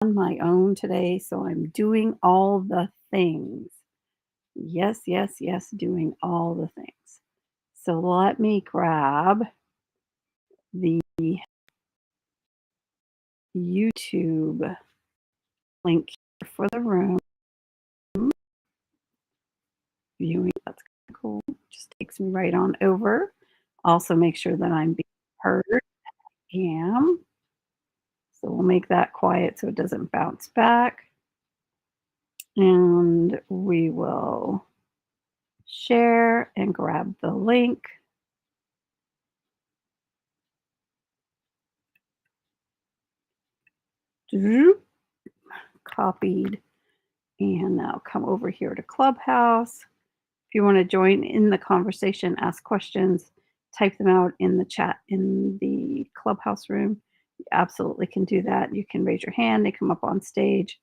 on my own today, so I'm doing all the things. Yes, yes, yes, doing all the things. So let me grab the YouTube link here for the room. Viewing, that's kind of cool. Just takes me right on over. Also make sure that I'm being heard. Am. So we'll make that quiet so it doesn't bounce back. And we will share and grab the link. Copied. And now come over here to Clubhouse. If you want to join in the conversation, ask questions, type them out in the chat in the Clubhouse room. You absolutely can do that. You can raise your hand and come up on stage.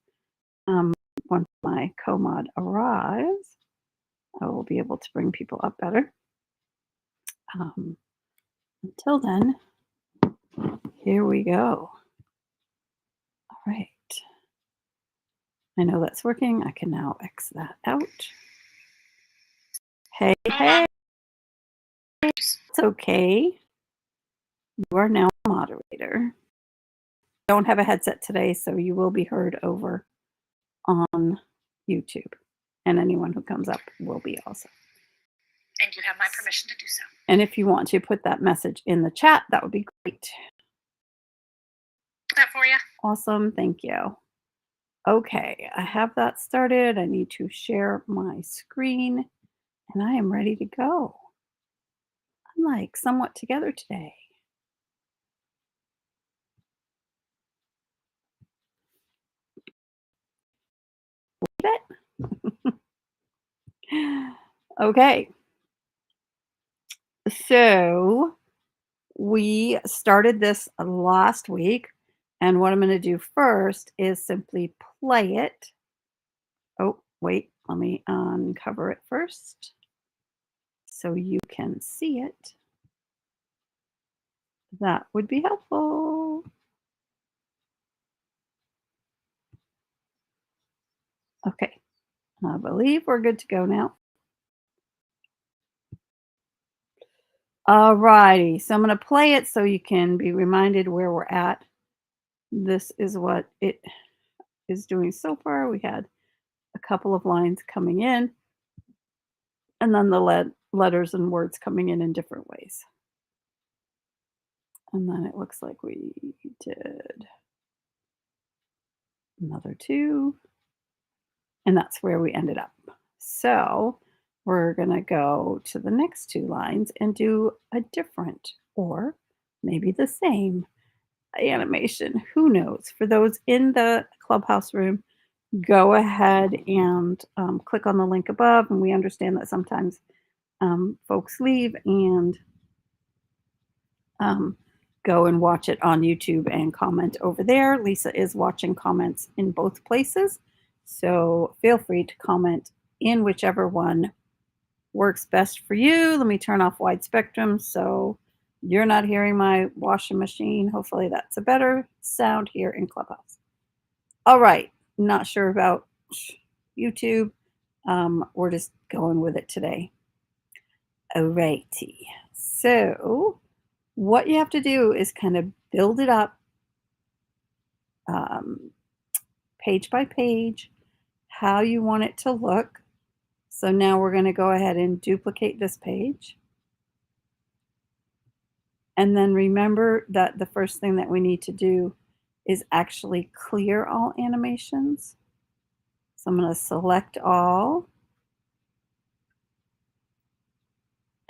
Once my co-mod arrives, I will be able to bring people up better. Until then, here we go. All right. I know that's working. I can now X that out. Hey, hey. It's okay. You are now a moderator. Don't have a headset today, so you will be heard over on YouTube. And anyone who comes up will be also. And you have my permission to do so. And if you want to put that message in the chat, that would be great. That for you. Awesome. Thank you. Okay, I have that started. I need to share my screen, and I am ready to go. I'm like somewhat together today. Okay. So we started this last week, and what I'm going to do first is simply play it. Oh, wait, let me uncover it first so you can see it. That would be helpful. Okay, I believe we're good to go now. All righty, so I'm going to play it so you can be reminded where we're at. This is what it is doing so far. We had a couple of lines coming in, and then the letters and words coming in different ways. And then it looks like we did another 2, and that's where we ended up. So we're going to go to the next 2 lines and do a different or maybe the same animation. Who knows? For those in the Clubhouse room, go ahead and click on the link above. And we understand that sometimes folks leave and go and watch it on YouTube and comment over there. Lisa is watching comments in both places. So feel free to comment in whichever one works best for you. Let me turn off wide spectrum so you're not hearing my washing machine. Hopefully that's a better sound here in Clubhouse. All right, not sure about YouTube. We're just going with it today. Alrighty, so what you have to do is kind of build it up page by page, how you want it to look. So now we're going to go ahead and duplicate this page. And then remember that the first thing that we need to do is actually clear all animations. So I'm going to select all.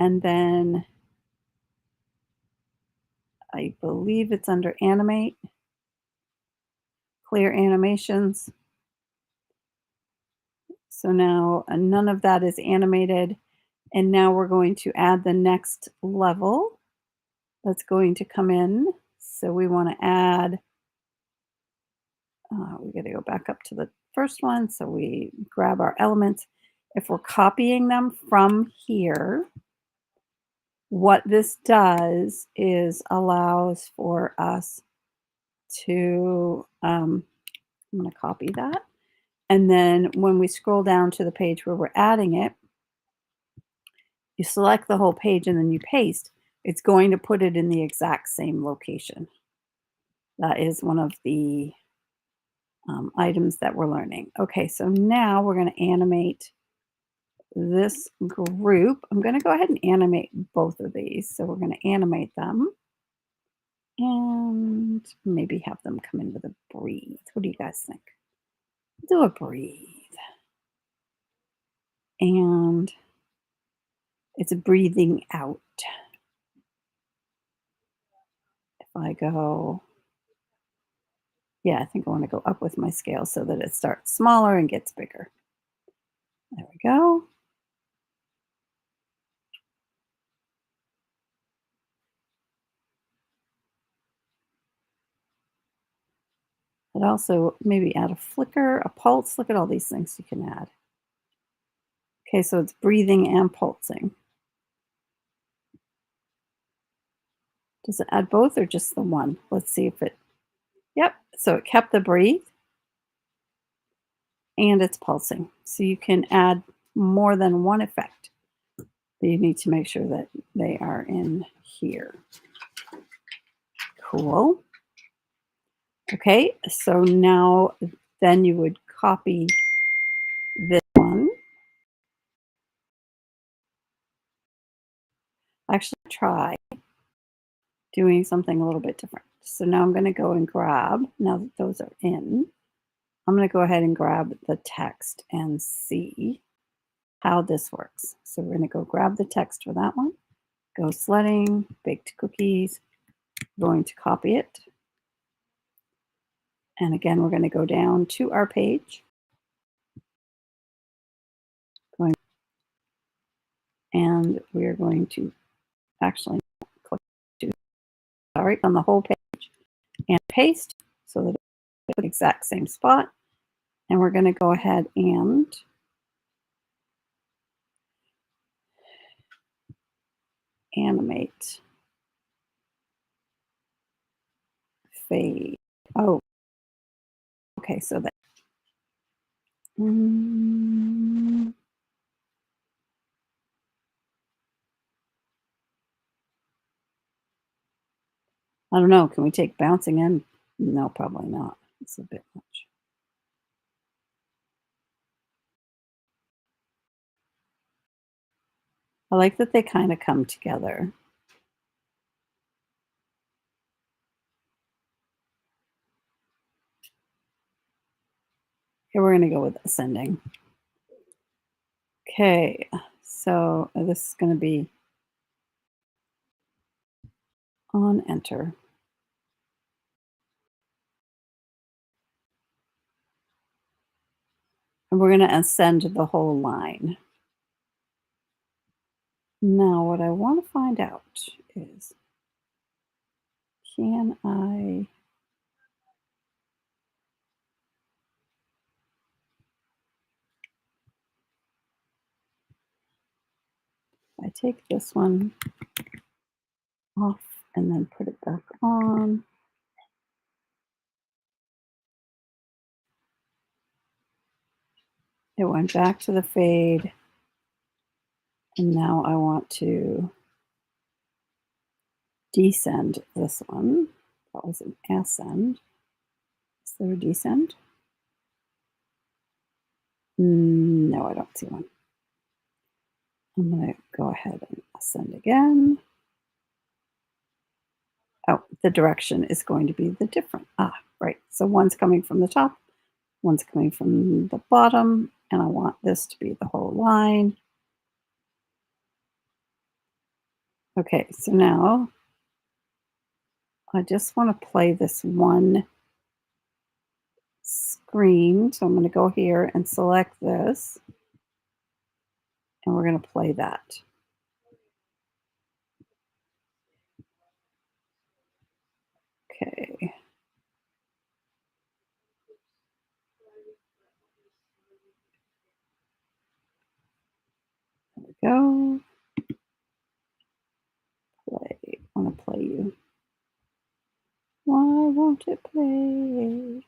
And then I believe it's under animate, clear animations. So now none of that is animated. And now we're going to add the next level that's going to come in. So we want to add, we got to go back up to the first one. So we grab our elements. If we're copying them from here, what this does is allows for us to I'm going to copy that. And then when we scroll down to the page where we're adding it, you select the whole page and then you paste. It's going to put it in the exact same location. That is one of the items that we're learning. Okay, so now we're going to animate this group. I'm going to go ahead and animate both of these. So we're going to animate them and maybe have them come in with a breathe. What do you guys think? Do a breathe. And it's breathing out. If I go, yeah, I think I want to go up with my scale so that it starts smaller and gets bigger. There we go. But also maybe add a flicker, a pulse. Look at all these things you can add. Okay, so it's breathing and pulsing. Does it add both or just the one? Let's see if it, yep. So it kept the breathe and it's pulsing. So you can add more than one effect. But you need to make sure that they are in here. Cool. Okay, so now then you would copy this one. Actually, try doing something a little bit different. So now I'm going to go and grab, now that those are in, I'm going to go ahead and grab the text and see how this works. So we're going to go grab the text for that one, go sledding, baked cookies, going to copy it. And again, we're going to go down to our page. And we are going to actually click on the whole page and paste so that it's the exact same spot. And we're going to go ahead and animate fade. Oh, okay. So that. I don't know. Can we take bouncing in? No, probably not. It's a bit much. I like that they kind of come together. Here we're going to go with ascending. Okay, so this is going to be on enter. And we're going to ascend the whole line. Now, what I want to find out is, can I take this one off and then put it back on? It went back to the fade. And now I want to descend this one. That was an ascend. Is there a descend? No, I don't see one. I'm going to go ahead and ascend again. Oh, the direction is going to be the different. Right. So one's coming from the top, one's coming from the bottom, and I want this to be the whole line. Okay, so now I just want to play this one screen. So I'm going to go here and select this, and we're going to play that. Okay. There we go. Play. I want to play you. Why won't it play?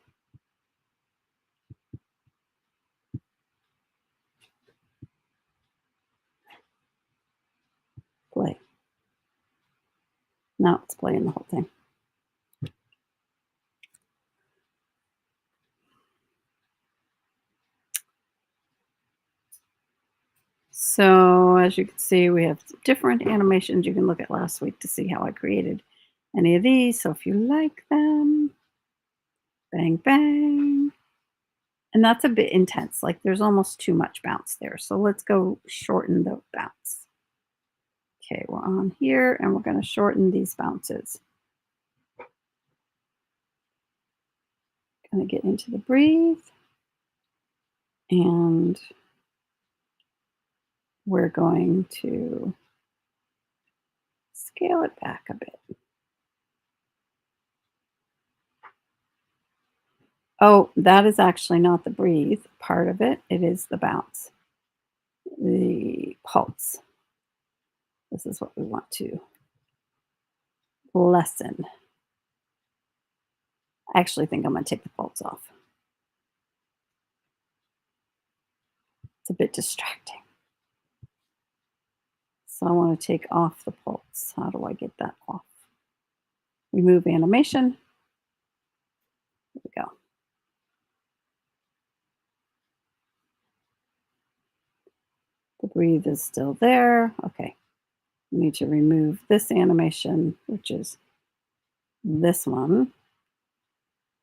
Now it's playing the whole thing. So as you can see, we have different animations. You can look at last week to see how I created any of these. So if you like them, bang, bang. And that's a bit intense. Like there's almost too much bounce there. So let's go shorten the bounce. Okay, we're on here and we're going to shorten these bounces. Going to get into the breathe. And we're going to scale it back a bit. Oh, that is actually not the breathe part of it. It is the bounce, the pulse. This is what we want to lessen. I actually think I'm going to take the pulse off. It's a bit distracting. So I want to take off the pulse. How do I get that off? Remove animation. There we go. The breathe is still there. Okay. We need to remove this animation, which is this one,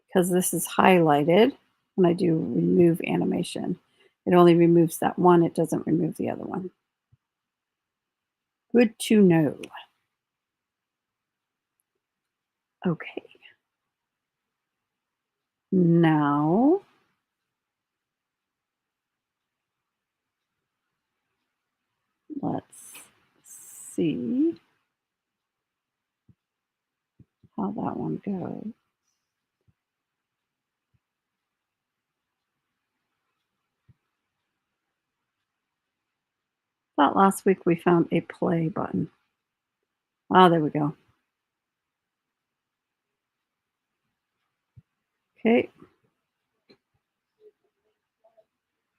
because this is highlighted. When I do remove animation, it only removes that one. It doesn't remove the other one. Good to know. Okay. Now, let's see how that one goes. Thought last week we found a play button. Ah, there we go. Okay.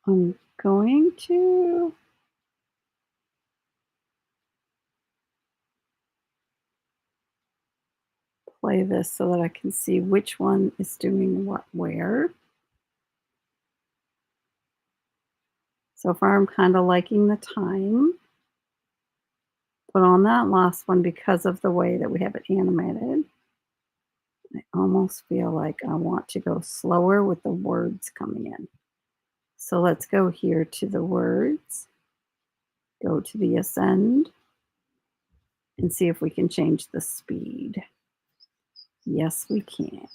I'm going to play this so that I can see which one is doing what where. So far, I'm kind of liking the time. But on that last one, because of the way that we have it animated, I almost feel like I want to go slower with the words coming in. So let's go here to the words, go to the ascend, and see if we can change the speed. Yes, we can.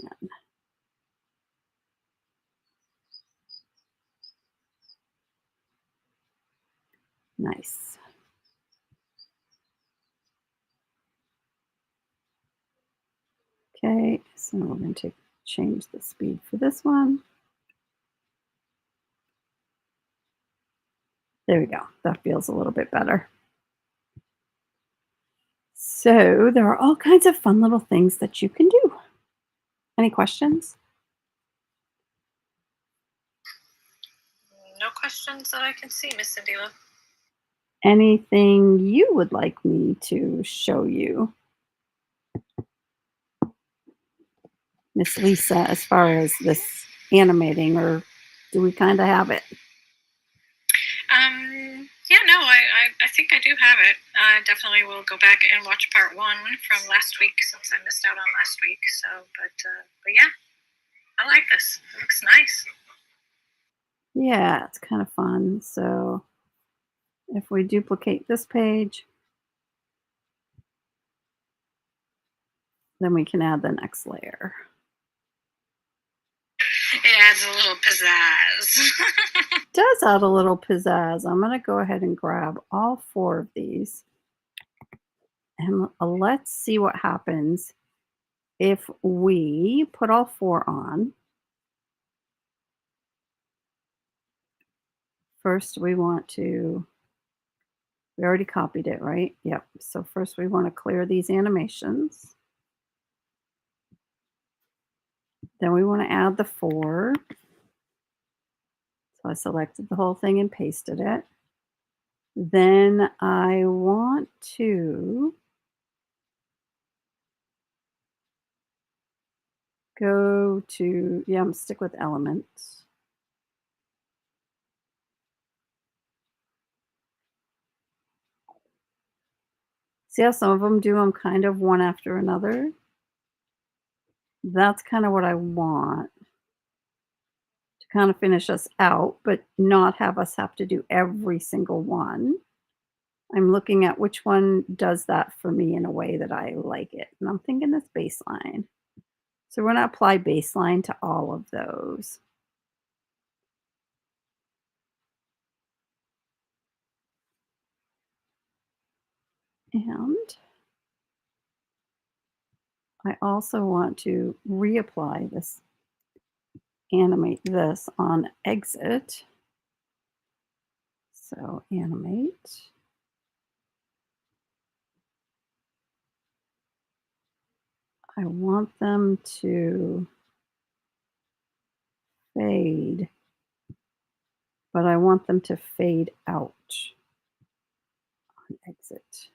Nice. Okay, so we're going to change the speed for this one. There we go. That feels a little bit better. So there are all kinds of fun little things that you can do. Any questions? No questions that I can see, Miss Cindila. Anything you would like me to show you, Miss Lisa, as far as this animating, or do we kind of have it? Yeah, no, I think I do have it. I definitely will go back and watch part one from last week since I missed out on last week. So, but yeah, I like this. It looks nice. Yeah, it's kind of fun. So if we duplicate this page, then we can add the next layer. It adds a little pizzazz. Does add a little pizzazz. I'm going to go ahead and grab all 4 of these. And let's see what happens if we put all 4 on. First, we want to, we already copied it, right? Yep. So first we want to clear these animations. Then we want to add the 4. So I selected the whole thing and pasted it. Then I want to go to, yeah, I'm stick with elements. See how some of them do them kind of one after another? That's kind of what I want to kind of finish us out, but not have us have to do every single one. I'm looking at which one does that for me in a way that I like it. And I'm thinking this baseline. So we're going to apply baseline to all of those. And I also want to reapply this, animate this on exit. So animate. I want them to fade, but I want them to fade out on exit.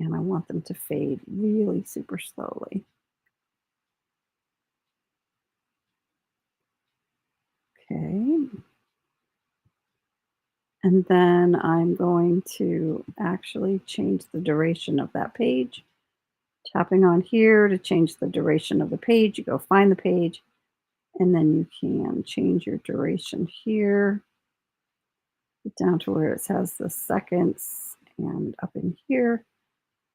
And I want them to fade really super slowly. Okay. And then I'm going to actually change the duration of that page. Tapping on here to change the duration of the page, you go find the page, and then you can change your duration here. Get down to where it says the seconds, and up in here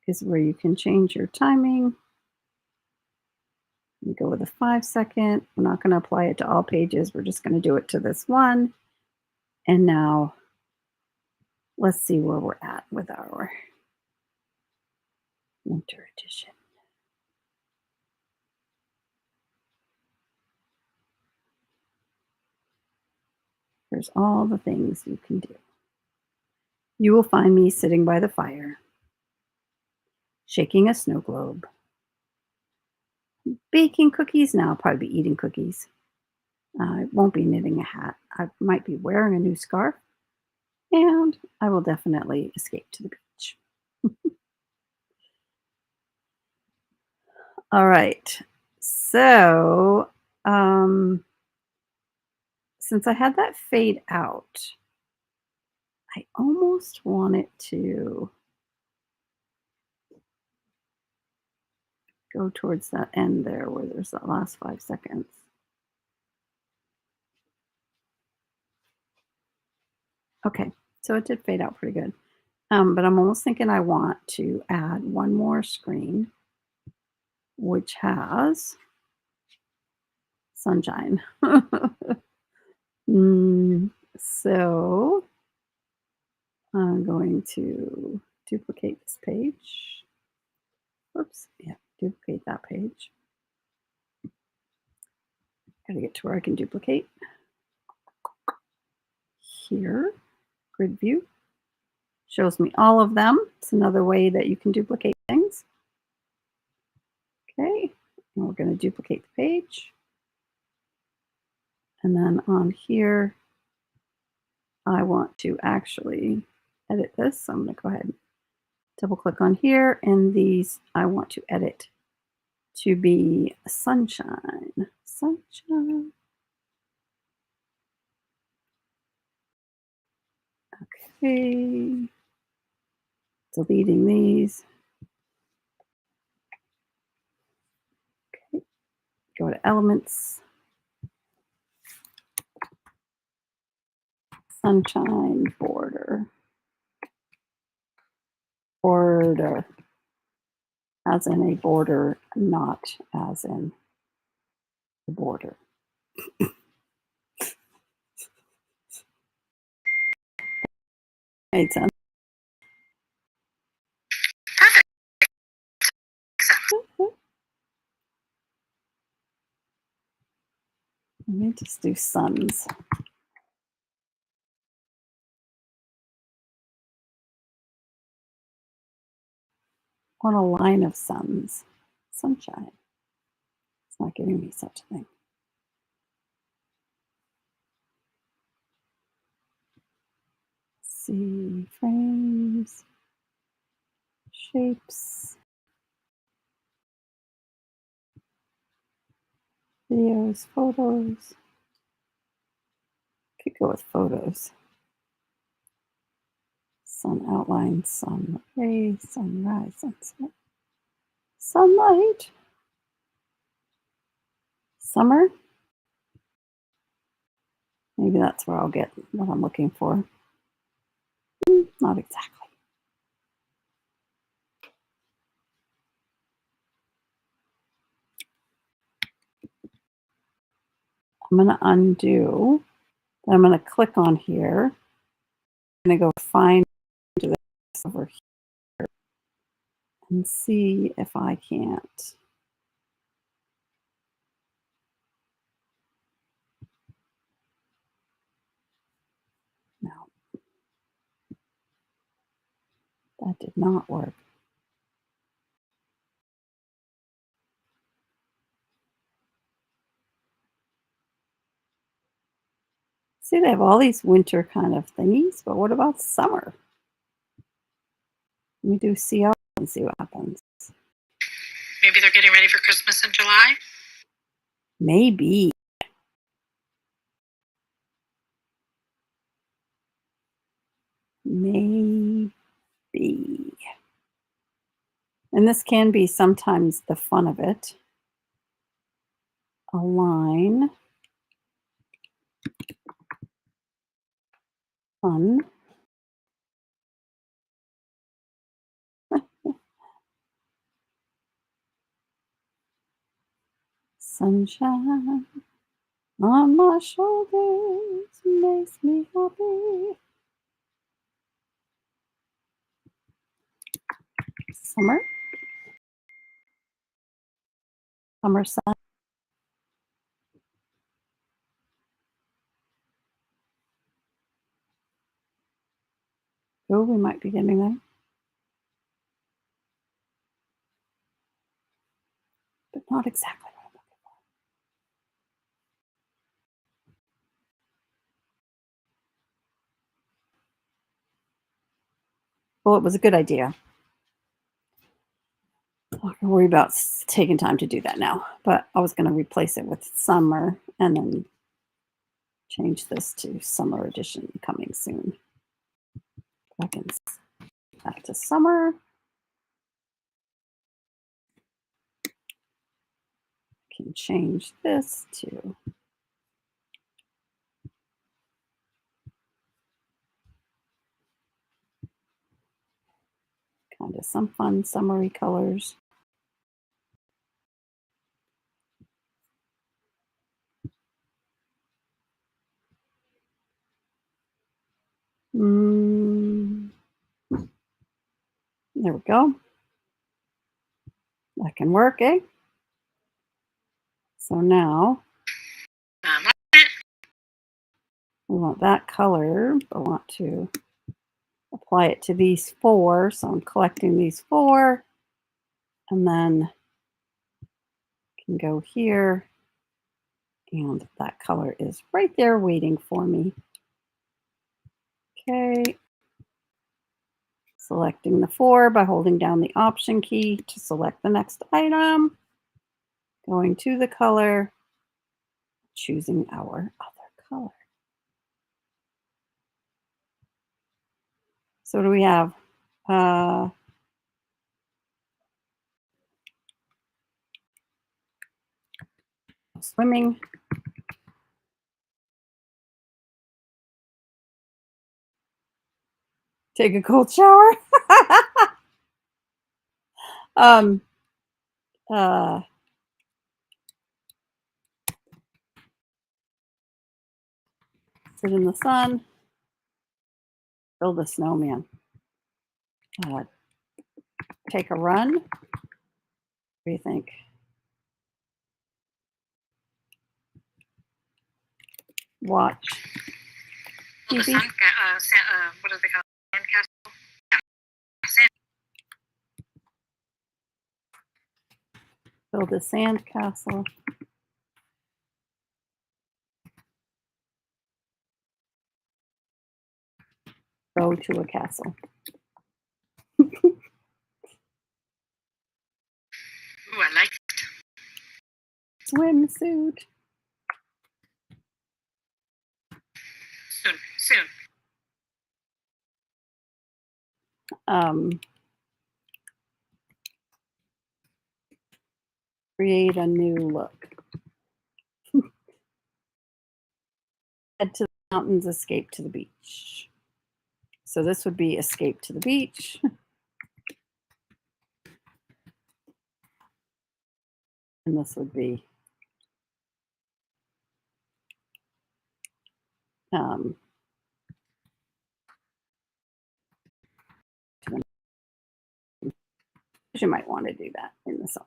is where you can change your timing. You go with a 5-second. We're not going to apply it to all pages. We're just going to do it to this one. And now let's see where we're at with our winter edition. There's all the things you can do. You will find me sitting by the fire, shaking a snow globe, baking cookies. Now I'll probably be eating cookies. I won't be knitting a hat. I might be wearing a new scarf, and I will definitely escape to the beach. All right. So, since I had that fade out, I almost want it to go towards that end there where there's that last 5 seconds. Okay, so it did fade out pretty good. But I'm almost thinking I want to add one more screen, which has sunshine. So I'm going to duplicate this page. Oops, yeah, duplicate that page. Gotta get to where I can duplicate. Here, grid view. Shows me all of them. It's another way that you can duplicate things. Okay, and we're going to duplicate the page. And then on here, I want to actually edit this. So I'm going to go ahead and double click on here. And these I want to edit to be sunshine. Sunshine. Okay. Deleting these. Okay. Go to elements. Sunshine border. Border. As in a border, not as in the border. Made sense. Let me just do suns. On a line of suns. Sunshine. It's not giving me such a thing. See, frames, shapes. Videos, photos. Could go with photos. Sun outline, sun rays, sunrise, sunset, sunlight, summer. Maybe that's where I'll get what I'm looking for. Not exactly. I'm going to undo. Then I'm going to click on here. I'm going to go find this over here and see if I can't. No, that did not work. See, they have all these winter kind of thingies, but what about summer? Let me do CL and see what happens. Maybe they're getting ready for Christmas in July? Maybe. Maybe. And this can be sometimes the fun of it. Align. Fun. Sunshine on my shoulders makes me happy. Summer. Summer sun. Oh, we might be getting there. But not exactly what I'm looking for. Well, it was a good idea. I'm not gonna worry about taking time to do that now, but I was going to replace it with summer and then change this to summer edition coming soon. I can set that to summer. I can change this to kind of some fun summery colors. There we go. That can work, eh? So now we want that color, but I want to apply it to these four. So I'm collecting these four and then can go here and that color is right there waiting for me. Okay. Selecting the four by holding down the Option key to select the next item. Going to the color, choosing our other color. So what do we have? Swimming. Take a cold shower. Sit in the sun. Build a snowman. Take a run. What do you think? Watch TV. What do they call it? Sandcastle? Yeah. Build a sand castle. Go to a castle. Ooh, I like it. swimsuit. Soon. Create a new look. Head to the mountains, escape to the beach. So this would be escape to the beach. And this would be you might want to do that in the summer.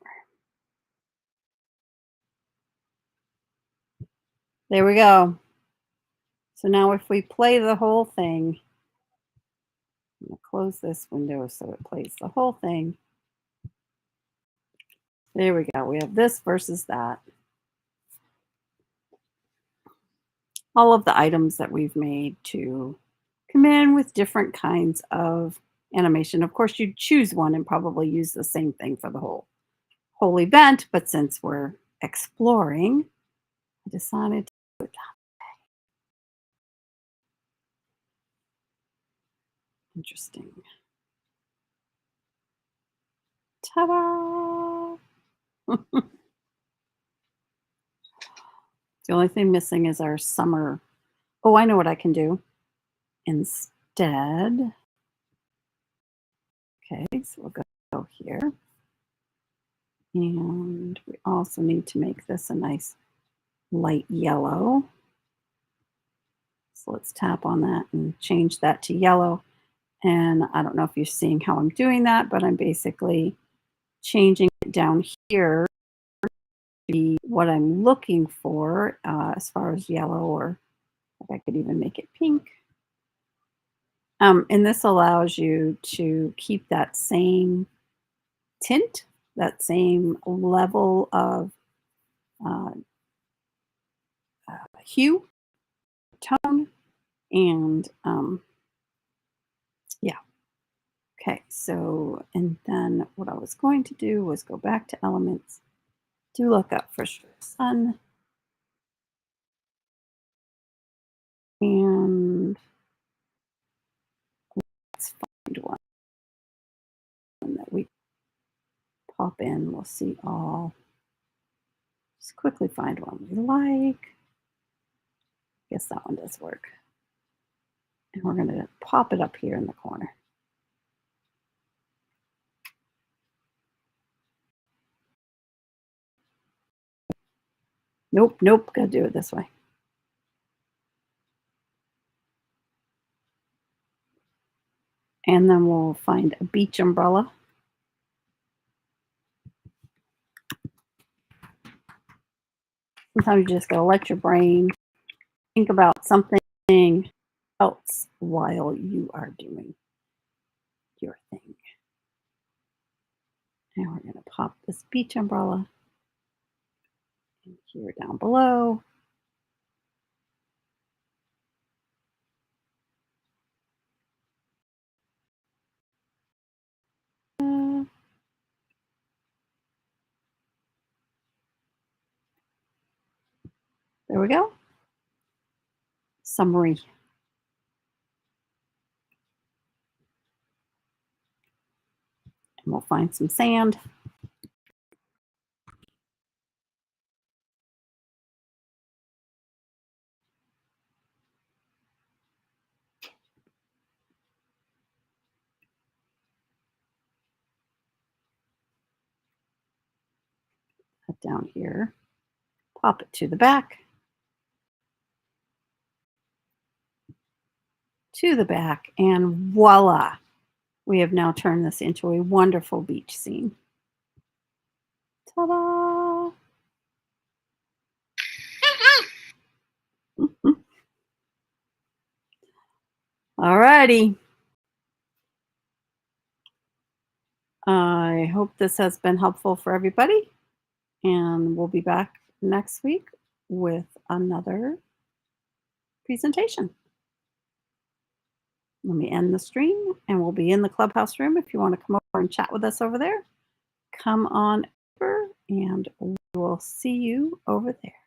There we go. So now if we play the whole thing, I'm going to close this window so it plays the whole thing. There we go. We have this versus that. All of the items that we've made to come in with different kinds of animation. Of course, you'd choose one and probably use the same thing for the whole event, but since we're exploring, I decided to do it that way. Interesting. Ta-da! The only thing missing is our summer. Oh, I know what I can do. Instead, okay, so we'll go here. And we also need to make this a nice light yellow. So let's tap on that and change that to yellow. And I don't know if you're seeing how I'm doing that, but I'm basically changing it down here to be what I'm looking for as far as yellow, or if I could even make it pink. And this allows you to keep that same tint, that same level of hue, tone, and yeah. Okay, so, and then what I was going to do was go back to elements, do look up for sun, and let's find one that we pop in. We'll see all. Just quickly find one we like. Guess that one does work. And we're going to pop it up here in the corner. Nope, gotta do it this way. And then we'll find a beach umbrella. Sometimes you just gotta let your brain think about something else while you are doing your thing. And we're gonna pop this beach umbrella in here down below. There we go. Summary. And we'll find some sand. Put down here. Pop it to the back. To the back, and voila. We have now turned this into a wonderful beach scene. Ta-da! All righty. I hope this has been helpful for everybody, and we'll be back next week with another presentation. Let me end the stream, and we'll be in the Clubhouse room. If you want to come over and chat with us over there, come on over and We'll see you over there.